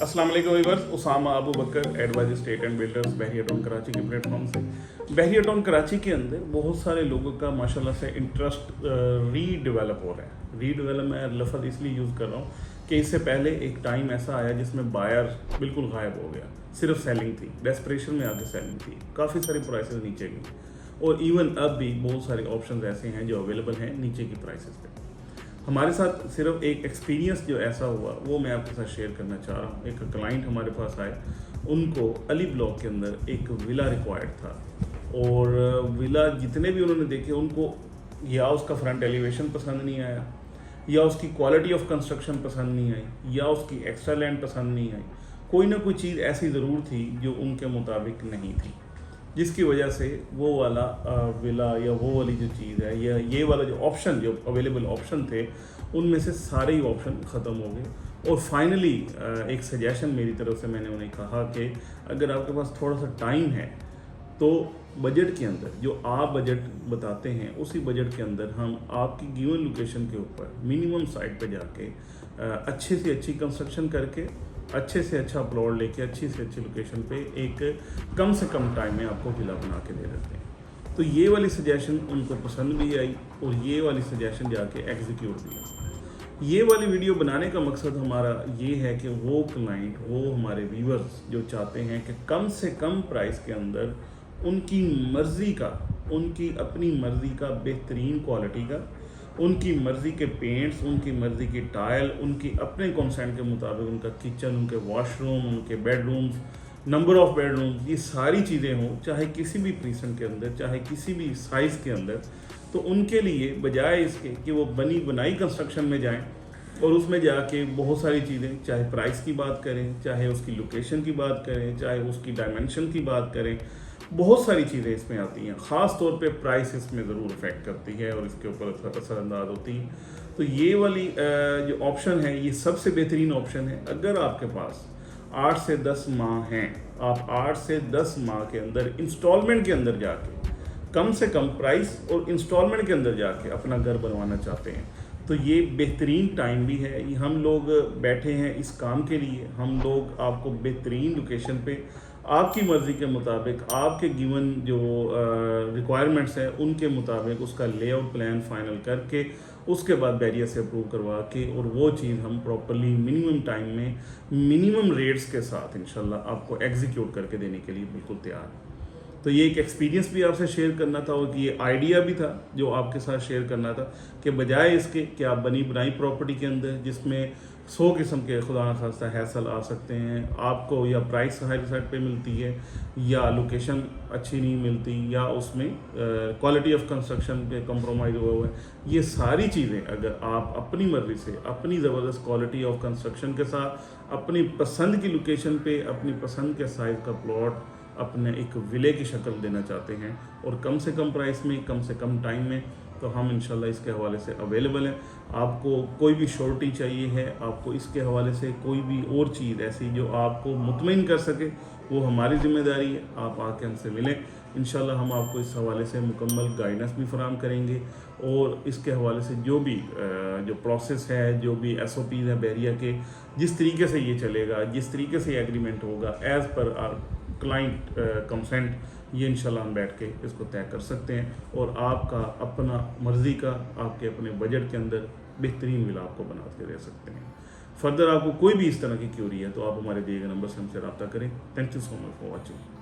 अस्सलाम वालेकुम viewers, Usama Abu Bakar adviser state and builders Bahria Town Karachi के प्लेटफॉर्म से। बहरिया टाउन कराची के अंदर बहुत सारे लोगों का माशाल्लाह से इंटरेस्ट रीडेवलप हो रहा है। रीडेवलप मैं लफ्ज़ इसलिए यूज़ कर रहा हूँ कि इससे पहले एक टाइम ऐसा आया जिसमें बायर बिल्कुल गायब हो गया, सिर्फ सेलिंग थी, डेस्परेशन में आके सेलिंग थी, काफ़ी सारी प्राइसेस नीचे गई और इवन अब भी बहुत सारे ऑप्शन ऐसे हैं जो अवेलेबल हैं नीचे की प्राइसेस पे। हमारे साथ सिर्फ एक एक्सपीरियंस जो ऐसा हुआ वो मैं आपके साथ शेयर करना चाह रहा हूँ। एक क्लाइंट हमारे पास आए, उनको अली ब्लॉक के अंदर एक विला रिक्वायर्ड था और विला जितने भी उन्होंने देखे उनको या उसका फ्रंट एलिवेशन पसंद नहीं आया, या उसकी क्वालिटी ऑफ कंस्ट्रक्शन पसंद नहीं आई, या उसकी एक्स्ट्रा लैंड पसंद नहीं आई। कोई ना कोई चीज़ ऐसी ज़रूर थी जो उनके मुताबिक नहीं थी, जिसकी वजह से वो वाला विला या वो वाली जो चीज़ है या ये वाला जो ऑप्शन जो अवेलेबल ऑप्शन थे उनमें से सारे ही ऑप्शन ख़त्म हो गए। और फाइनली एक सजेशन मेरी तरफ से मैंने उन्हें कहा कि अगर आपके पास थोड़ा सा टाइम है तो बजट के अंदर जो आप बजट बताते हैं उसी बजट के अंदर हम आपकी गिवन लोकेशन के ऊपर मिनिमम साइट पे जाके अच्छे से अच्छी कंस्ट्रक्शन करके अच्छे से अच्छा प्लॉट लेके अच्छी से अच्छी लोकेशन पे एक कम से कम टाइम में आपको विला बना के दे देते हैं। तो ये वाली सजेशन उनको पसंद भी आई और ये वाली सजेशन जाके एग्जीक्यूट भी हुई। ये वाली वीडियो बनाने का मकसद हमारा ये है कि वो क्लाइंट, वो हमारे व्यूअर्स जो चाहते हैं कि कम से कम प्राइस के अंदर उनकी मर्ज़ी का, उनकी अपनी मर्ज़ी का बेहतरीन क्वालिटी का, उनकी मर्ज़ी के पेंट्स, उनकी मर्ज़ी की टाइल, उनकी अपने कंसेंट के मुताबिक उनका किचन, उनके वॉशरूम, उनके बेडरूम्स, नंबर ऑफ़ बेडरूम्स, ये सारी चीज़ें हों, चाहे किसी भी प्रीसन के अंदर, चाहे किसी भी साइज़ के अंदर। तो उनके लिए बजाय इसके कि वो बनी बनाई कंस्ट्रक्शन में जाएं और उसमें जाके बहुत सारी चीज़ें, चाहे प्राइस की बात करें, चाहे उसकी लोकेशन की बात करें, चाहे उसकी डायमेंशन की बात करें, बहुत सारी चीज़ें इसमें आती हैं। ख़ास तौर पे प्राइस इसमें ज़रूर इफ़ेक्ट करती है और इसके ऊपर असरअंदाज होती है। तो ये वाली जो ऑप्शन है ये सबसे बेहतरीन ऑप्शन है। अगर आपके पास 8 से 10 माह हैं, आप 8 से 10 माह के अंदर इंस्टॉलमेंट के अंदर जाके कम से कम प्राइस और इंस्टॉलमेंट के अंदर जाके अपना घर बनवाना चाहते हैं तो ये बेहतरीन टाइम भी है। ये हम लोग बैठे हैं इस काम के लिए। हम लोग आपको बेहतरीन लोकेशन पे आपकी मर्ज़ी के मुताबिक, आपके गिवन जो रिक्वायरमेंट्स हैं उनके मुताबिक उसका लेआउट प्लान फाइनल करके उसके बाद बैरियर से अप्रूव करवा के और वो चीज़ हम प्रॉपरली मिनिमम टाइम में मिनिमम रेट्स के साथ इंशाल्लाह आपको एग्जीक्यूट करके देने के लिए बिल्कुल तैयार हैं। तो ये एक एक्सपीरियंस भी आपसे शेयर करना था और कि ये आइडिया भी था जो आपके साथ शेयर करना था कि बजाय इसके कि आप बनी बनाई प्रॉपर्टी के अंदर जिसमें 100 किस्म के खुदा न खास्ता हैसल आ सकते हैं, आपको या प्राइस हाई साइड पे मिलती है या लोकेशन अच्छी नहीं मिलती या उसमें क्वालिटी ऑफ कंस्ट्रक्शन पे कंप्रोमाइज़ हुआ हुआ है, ये सारी चीज़ें अगर आप अपनी मर्ज़ी से अपनी ज़बरदस्त क्वालिटी ऑफ कंस्ट्रक्शन के साथ अपनी पसंद की लोकेशन पे अपनी पसंद के साइज़ का प्लॉट अपने एक विले की शक्ल देना चाहते हैं और कम से कम प्राइस में, कम से कम टाइम में, तो हम इंशाल्लाह इसके हवाले से अवेलेबल हैं। आपको कोई भी श्योरिटी चाहिए है, आपको इसके हवाले से कोई भी और चीज़ ऐसी जो आपको मुतमईन कर सके, वो हमारी ज़िम्मेदारी है। आप आके हमसे मिलें, इंशाल्लाह हम आपको इस हवाले से मुकम्मल गाइडेंस भी फराहम करेंगे और इसके हवाले से जो भी जो प्रोसेस है, जो भी SOPs है बहरिया के, जिस तरीके से ये चलेगा, जिस तरीके से एग्रीमेंट होगा as per are client consent, ये इंशाल्लाह हम बैठ के इसको तय कर सकते हैं और आपका अपना मर्ज़ी का आपके अपने बजट के अंदर बेहतरीन विला आपको बना के दे सकते हैं। फर्दर आपको कोई भी इस तरह की क्यूरी है तो आप हमारे दिए गए नंबर से हमसे रब्ता करें। Thank you so much for watching.